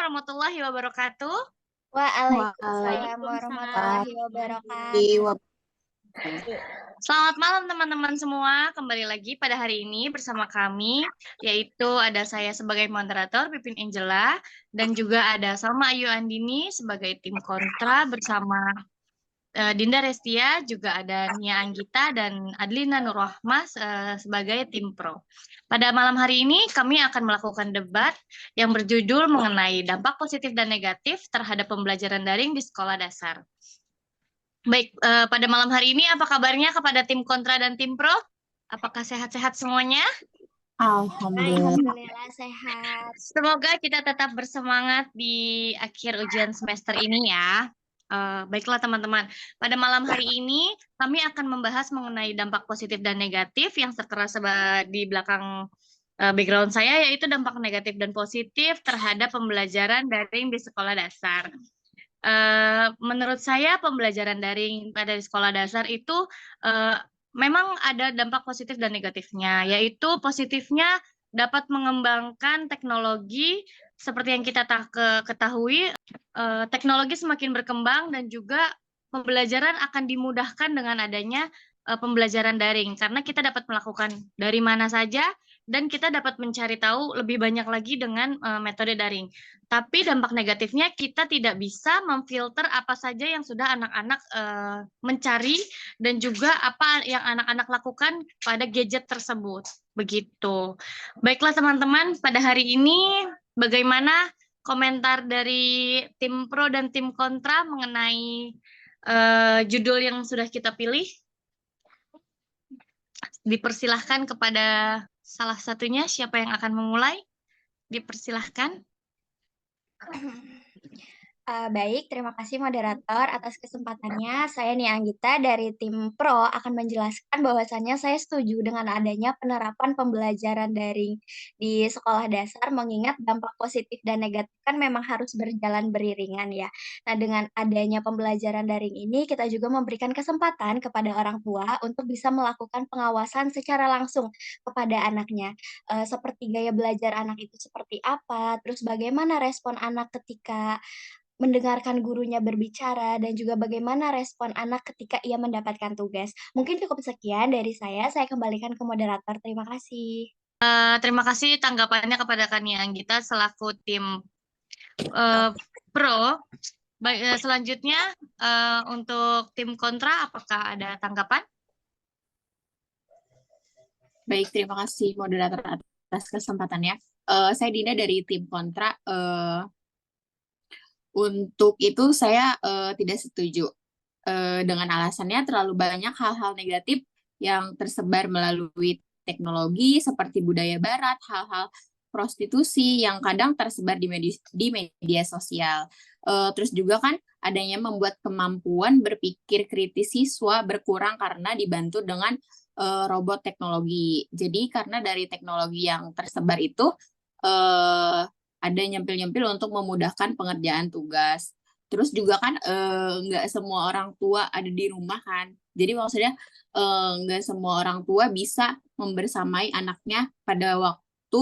warahmatullahi wabarakatuh. Waalaikumsalam Waalaikumsalam warahmatullahi warahmatullahi wabarakatuh. wabarakatuh. Selamat malam teman-teman semua. Kembali lagi pada hari ini bersama kami, yaitu ada saya sebagai moderator Pipin Angela dan juga ada Salma Ayu Andini sebagai tim kontra bersama Dinda Restia, juga ada Nia Anggita dan Adlina Nurrohmah sebagai tim pro. Pada malam hari ini kami akan melakukan debat yang berjudul mengenai dampak positif dan negatif terhadap pembelajaran daring di sekolah dasar. Baik, pada malam hari ini apa kabarnya kepada tim kontra dan tim pro? Apakah sehat-sehat semuanya? Alhamdulillah. Alhamdulillah sehat. Semoga kita tetap bersemangat di akhir ujian semester ini ya. Baiklah teman-teman, pada malam hari ini kami akan membahas mengenai dampak positif dan negatif yang tertera di belakang background saya, yaitu dampak negatif dan positif terhadap pembelajaran daring di sekolah dasar. Menurut saya pembelajaran daring pada sekolah dasar itu memang ada dampak positif dan negatifnya, yaitu positifnya dapat mengembangkan teknologi seperti yang kita ketahui, teknologi semakin berkembang dan juga pembelajaran akan dimudahkan dengan adanya pembelajaran daring karena kita dapat melakukan dari mana saja dan kita dapat mencari tahu lebih banyak lagi dengan metode daring. Tapi dampak negatifnya kita tidak bisa memfilter apa saja yang sudah anak-anak mencari dan juga apa yang anak-anak lakukan pada gadget tersebut. Begitu. Baiklah teman-teman, pada hari ini bagaimana komentar dari tim pro dan tim kontra mengenai judul yang sudah kita pilih? Dipersilahkan kepada salah satunya, siapa yang akan memulai? Dipersilahkan. Baik, terima kasih moderator atas kesempatannya. Saya Nia Anggita dari tim Pro akan menjelaskan bahwasannya saya setuju dengan adanya penerapan pembelajaran daring di sekolah dasar, mengingat dampak positif dan negatif kan memang harus berjalan beriringan ya. Nah, dengan adanya pembelajaran daring ini, kita juga memberikan kesempatan kepada orang tua untuk bisa melakukan pengawasan secara langsung kepada anaknya. Seperti gaya belajar anak itu seperti apa, terus bagaimana respon anak ketika mendengarkan gurunya berbicara, dan juga bagaimana respon anak ketika ia mendapatkan tugas. Mungkin cukup sekian dari saya kembalikan ke moderator. Terima kasih. Terima kasih tanggapannya kepada Kania Anggita selaku tim pro. Baik, selanjutnya untuk tim kontra, apakah ada tanggapan? Baik, terima kasih moderator atas kesempatannya. Saya Dinda dari tim kontra. Untuk itu saya tidak setuju dengan alasannya terlalu banyak hal-hal negatif yang tersebar melalui teknologi seperti budaya barat, hal-hal prostitusi yang kadang tersebar di media sosial. Terus juga kan adanya membuat kemampuan berpikir kritis siswa berkurang karena dibantu dengan robot teknologi. Jadi karena dari teknologi yang tersebar itu ada nyempil-nyempil untuk memudahkan pengerjaan tugas. Terus juga kan nggak semua orang tua ada di rumah kan. Jadi maksudnya nggak semua orang tua bisa membersamai anaknya pada waktu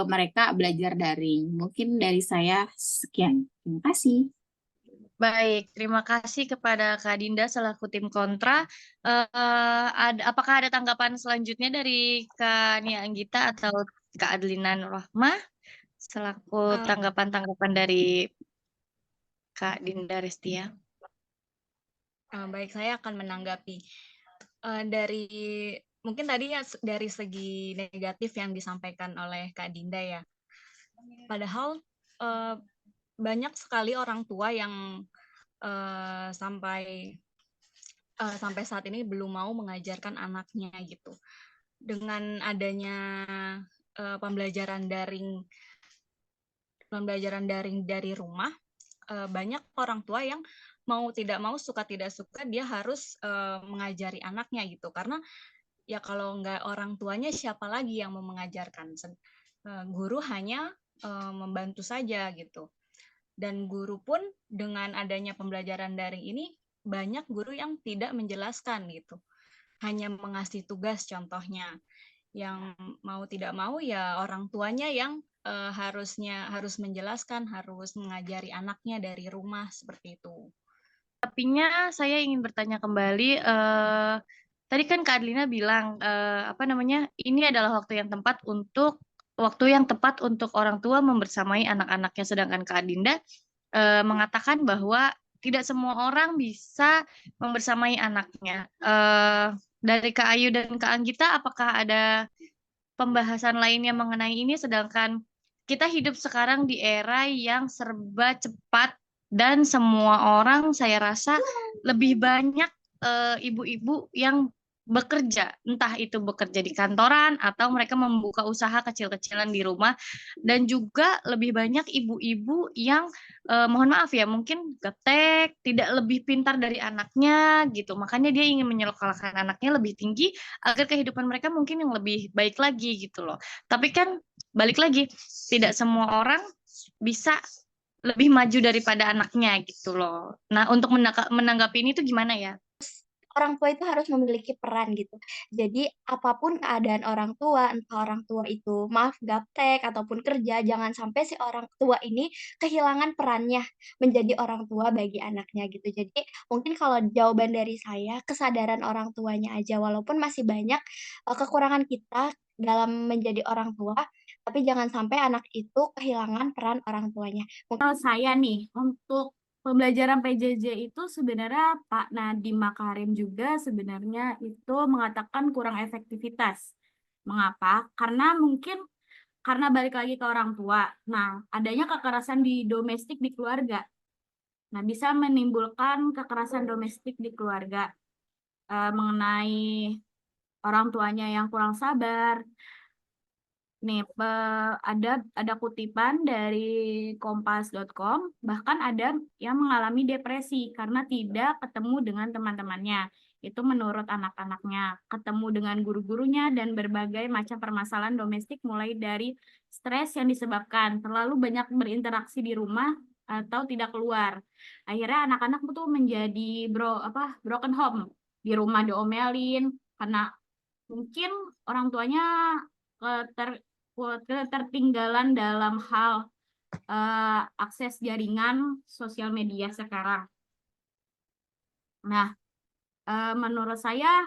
mereka belajar daring. Mungkin dari saya sekian. Terima kasih. Baik, terima kasih kepada Kak Dinda selaku tim kontra. Apakah ada tanggapan selanjutnya dari Kak Nia Anggita atau Kak Adlina Nurrohmah selaku tanggapan-tanggapan dari Kak Dinda Restia? Baik, saya akan menanggapi dari mungkin tadi ya dari segi negatif yang disampaikan oleh Kak Dinda ya. Padahal banyak sekali orang tua yang sampai saat ini belum mau mengajarkan anaknya gitu. Dengan adanya pembelajaran daring dari rumah, banyak orang tua yang mau tidak mau, suka tidak suka, dia harus mengajari anaknya gitu. Karena ya kalau nggak orang tuanya, siapa lagi yang mau mengajarkan? Guru hanya membantu saja gitu. Dan guru pun dengan adanya pembelajaran daring ini, banyak guru yang tidak menjelaskan gitu. Hanya mengasih tugas contohnya. Yang mau tidak mau ya orang tuanya yang harus menjelaskan, harus mengajari anaknya dari rumah seperti itu. Tapinya saya ingin bertanya kembali, tadi kan Kak Adlina bilang ini adalah waktu yang tepat untuk orang tua membersamai anak-anaknya, sedangkan Kak Adinda mengatakan bahwa tidak semua orang bisa membersamai anaknya. Dari Kak Ayu dan Kak Anggita, apakah ada pembahasan lainnya mengenai ini, sedangkan kita hidup sekarang di era yang serba cepat dan semua orang saya rasa lebih banyak ibu-ibu yang bekerja, entah itu bekerja di kantoran atau mereka membuka usaha kecil-kecilan di rumah, dan juga lebih banyak ibu-ibu yang mohon maaf ya, mungkin gaptek, tidak lebih pintar dari anaknya gitu, makanya dia ingin menyekolahkan anaknya lebih tinggi agar kehidupan mereka mungkin yang lebih baik lagi gitu loh. Tapi kan balik lagi, tidak semua orang bisa lebih maju daripada anaknya gitu loh. Nah, untuk menanggapi ini tuh gimana ya? Orang tua itu harus memiliki peran gitu. Jadi apapun keadaan orang tua, entah orang tua itu maaf gaptek ataupun kerja, jangan sampai si orang tua ini kehilangan perannya menjadi orang tua bagi anaknya gitu. Jadi mungkin kalau jawaban dari saya, kesadaran orang tuanya aja walaupun masih banyak kekurangan kita dalam menjadi orang tua, tapi jangan sampai anak itu kehilangan peran orang tuanya. Kalau saya nih, untuk pembelajaran PJJ itu sebenarnya Pak Nadiem Makarim juga sebenarnya itu mengatakan kurang efektivitas. Mengapa? Karena balik lagi ke orang tua. Nah, adanya kekerasan di domestik di keluarga. Nah, bisa menimbulkan kekerasan domestik di keluarga mengenai orang tuanya yang kurang sabar. Nih, ada kutipan dari kompas.com, bahkan ada yang mengalami depresi karena tidak ketemu dengan teman-temannya. Itu menurut anak-anaknya, ketemu dengan guru-gurunya dan berbagai macam permasalahan domestik mulai dari stres yang disebabkan terlalu banyak berinteraksi di rumah atau tidak keluar. Akhirnya anak-anak itu menjadi broken home. Di rumah diomelin karena mungkin orang tuanya ketertinggalan dalam hal akses jaringan sosial media sekarang. Nah, menurut saya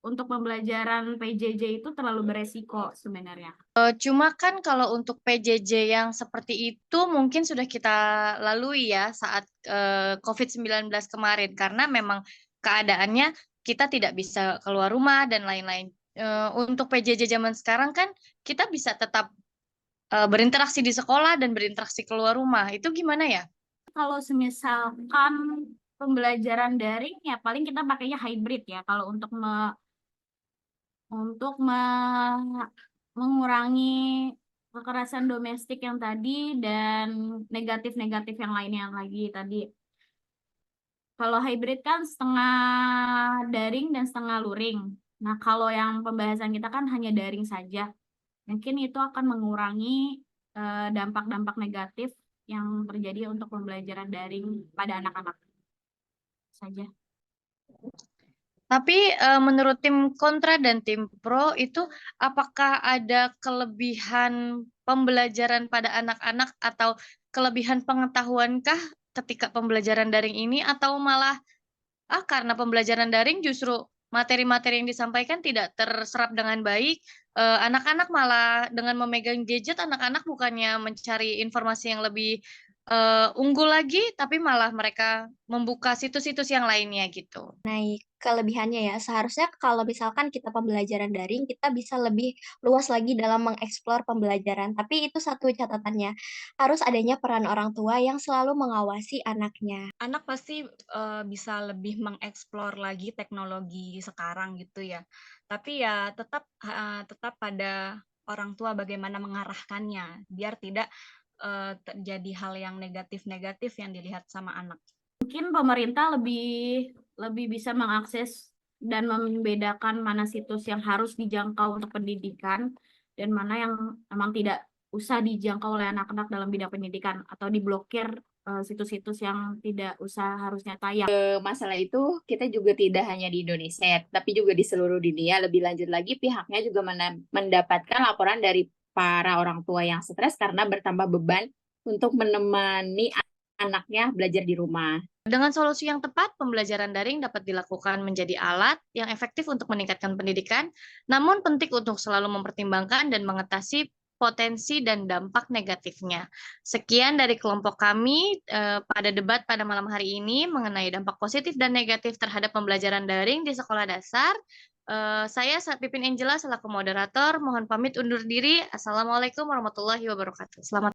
untuk pembelajaran PJJ itu terlalu beresiko sebenarnya. Cuma kan kalau untuk PJJ yang seperti itu mungkin sudah kita lalui ya saat COVID-19 kemarin, karena memang keadaannya kita tidak bisa keluar rumah dan lain-lain. Untuk PJJ zaman sekarang kan kita bisa tetap berinteraksi di sekolah dan berinteraksi keluar rumah. Itu gimana ya? Kalau misalkan pembelajaran daring ya paling kita pakainya hybrid ya. Kalau untuk mengurangi kekerasan domestik yang tadi dan negatif-negatif yang lainnya lagi tadi. Kalau hybrid kan setengah daring dan setengah luring. Nah, kalau yang pembahasan kita kan hanya daring saja. Mungkin itu akan mengurangi dampak-dampak negatif yang terjadi untuk pembelajaran daring pada anak-anak saja. Tapi menurut tim kontra dan tim pro itu, apakah ada kelebihan pembelajaran pada anak-anak atau kelebihan pengetahuankah ketika pembelajaran daring ini, atau malah karena pembelajaran daring justru materi-materi yang disampaikan tidak terserap dengan baik, anak-anak malah dengan memegang gadget, anak-anak bukannya mencari informasi yang lebih unggul lagi, tapi malah mereka membuka situs-situs yang lainnya gitu. Naik kelebihannya ya, seharusnya kalau misalkan kita pembelajaran daring, kita bisa lebih luas lagi dalam mengeksplor pembelajaran. Tapi itu satu catatannya, harus adanya peran orang tua yang selalu mengawasi anaknya. Anak pasti bisa lebih mengeksplor lagi teknologi sekarang gitu ya. Tapi ya tetap pada orang tua bagaimana mengarahkannya biar tidak terjadi hal yang negatif-negatif yang dilihat sama anak. Mungkin pemerintah lebih bisa mengakses dan membedakan mana situs yang harus dijangkau untuk pendidikan dan mana yang memang tidak usah dijangkau oleh anak-anak dalam bidang pendidikan atau diblokir situs-situs yang tidak usah harusnya tayang. Masalah itu kita juga tidak hanya di Indonesia, tapi juga di seluruh dunia. Lebih lanjut lagi, pihaknya juga mendapatkan laporan dari para orang tua yang stres karena bertambah beban untuk menemani anaknya belajar di rumah. Dengan solusi yang tepat, pembelajaran daring dapat dilakukan menjadi alat yang efektif untuk meningkatkan pendidikan, namun penting untuk selalu mempertimbangkan dan mengatasi potensi dan dampak negatifnya. Sekian dari kelompok kami pada debat pada malam hari ini mengenai dampak positif dan negatif terhadap pembelajaran daring di sekolah dasar. Saya Pipin Angela selaku moderator, mohon pamit undur diri. Assalamualaikum warahmatullahi wabarakatuh. Selamat